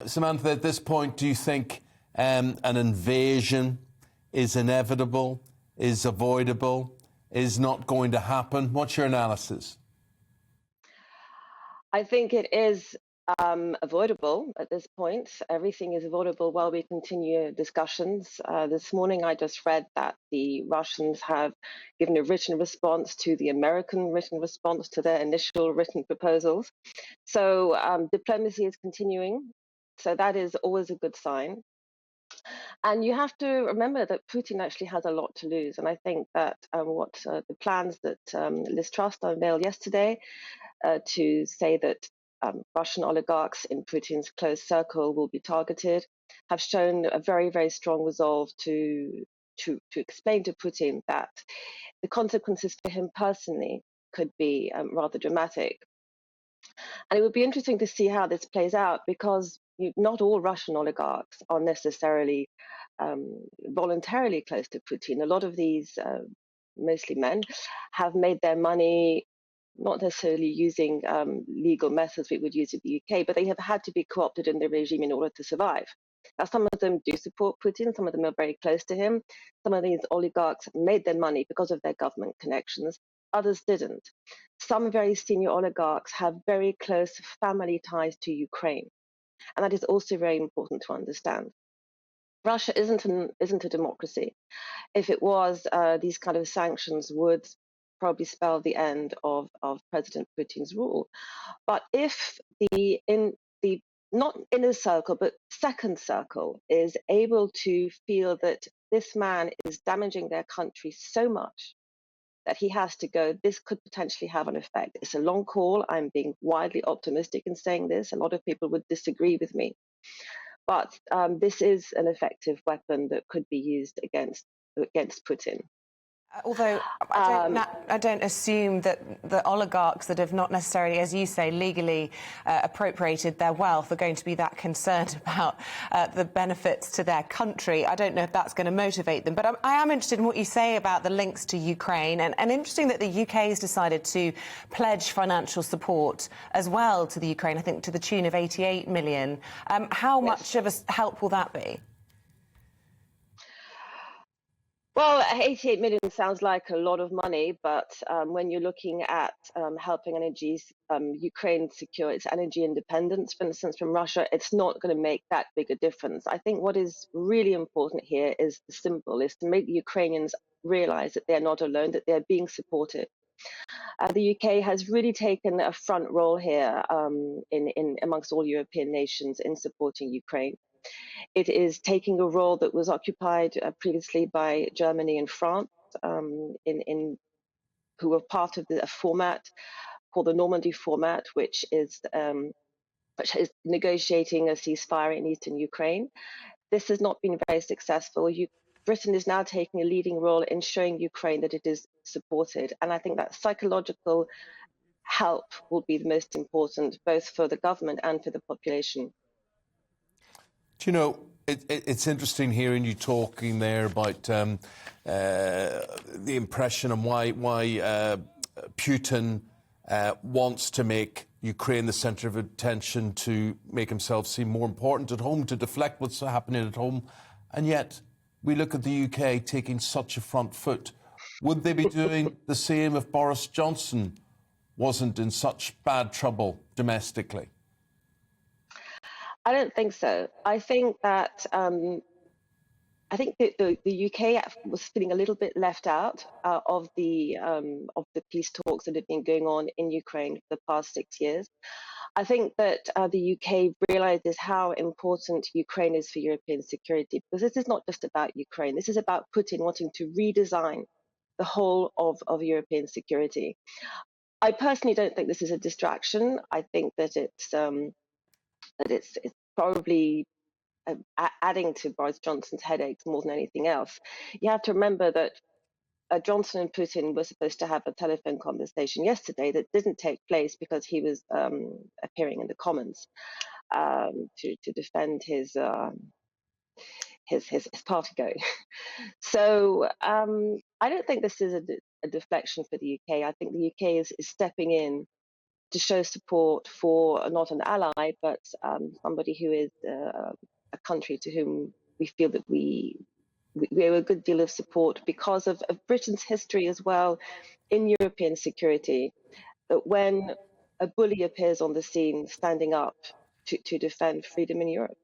Samantha, at this point, do you think an invasion is inevitable, is avoidable, is not going to happen? What's your analysis? I think it is avoidable at this point. Everything is avoidable while we continue discussions. This morning, I just read that the Russians have given a written response to the American written response to their initial written proposals. So diplomacy is continuing. So that is always a good sign. And you have to remember that Putin actually has a lot to lose. And I think that the plans that Liz Truss unveiled yesterday to say that Russian oligarchs in Putin's close circle will be targeted have shown a very, very strong resolve to explain to Putin that the consequences for him personally could be rather dramatic. And it would be interesting to see how this plays out, because not all Russian oligarchs are necessarily voluntarily close to Putin. A lot of these, mostly men, have made their money not necessarily using legal methods we would use in the UK, but they have had to be co-opted in the regime in order to survive. Now, some of them do support Putin, some of them are very close to him. Some of these oligarchs made their money because of their government connections, others didn't. Some very senior oligarchs have very close family ties to Ukraine, and that is also very important to understand. Russia isn't a democracy. If it was, these kind of sanctions would probably spell the end of President Putin's rule. But if the not inner circle, but second circle is able to feel that this man is damaging their country so much that he has to go, this could potentially have an effect. It's a long call. I'm being widely optimistic in saying this. A lot of people would disagree with me. But this is an effective weapon that could be used against Putin. Although I don't assume that the oligarchs that have not necessarily, as you say, legally appropriated their wealth are going to be that concerned about the benefits to their country. I don't know if that's going to motivate them. But I am interested in what you say about the links to Ukraine. And interesting that the UK has decided to pledge financial support as well to the Ukraine, I think to the tune of 88 million. How much of a help will that be? Well, 88 million sounds like a lot of money, but when you're looking at helping Ukraine secure its energy independence, for instance, from Russia, it's not going to make that big a difference. I think what is really important here is to make the Ukrainians realize that they're not alone, that they're being supported. The UK has really taken a front role here in amongst all European nations in supporting Ukraine. It is taking a role that was occupied previously by Germany and France, who were part of a format called the Normandy format, which is negotiating a ceasefire in eastern Ukraine. This has not been very successful. Britain is now taking a leading role in showing Ukraine that it is supported, and I think that psychological help will be the most important, both for the government and for the population. Do you know, it's interesting hearing you talking there about the impression and why Putin wants to make Ukraine the centre of attention, to make himself seem more important at home, to deflect what's happening at home. And yet we look at the UK taking such a front foot. Would they be doing the same if Boris Johnson wasn't in such bad trouble domestically? I don't think so. I think that the UK was feeling a little bit left out of the peace talks that have been going on in Ukraine for the past 6 years. I think that the UK realizes how important Ukraine is for European security, because this is not just about Ukraine. This is about Putin wanting to redesign the whole of European security. I personally don't think this is a distraction. I think that it's probably adding to Boris Johnson's headaches more than anything else. You have to remember that Johnson and Putin were supposed to have a telephone conversation yesterday that didn't take place because he was appearing in the Commons to defend his party going. So I don't think this is a deflection for the UK. I think the UK is stepping in to show support for not an ally, but somebody who is a country to whom we feel that we owe a good deal of support because of Britain's history as well in European security. That when a bully appears on the scene, standing up to defend freedom in Europe.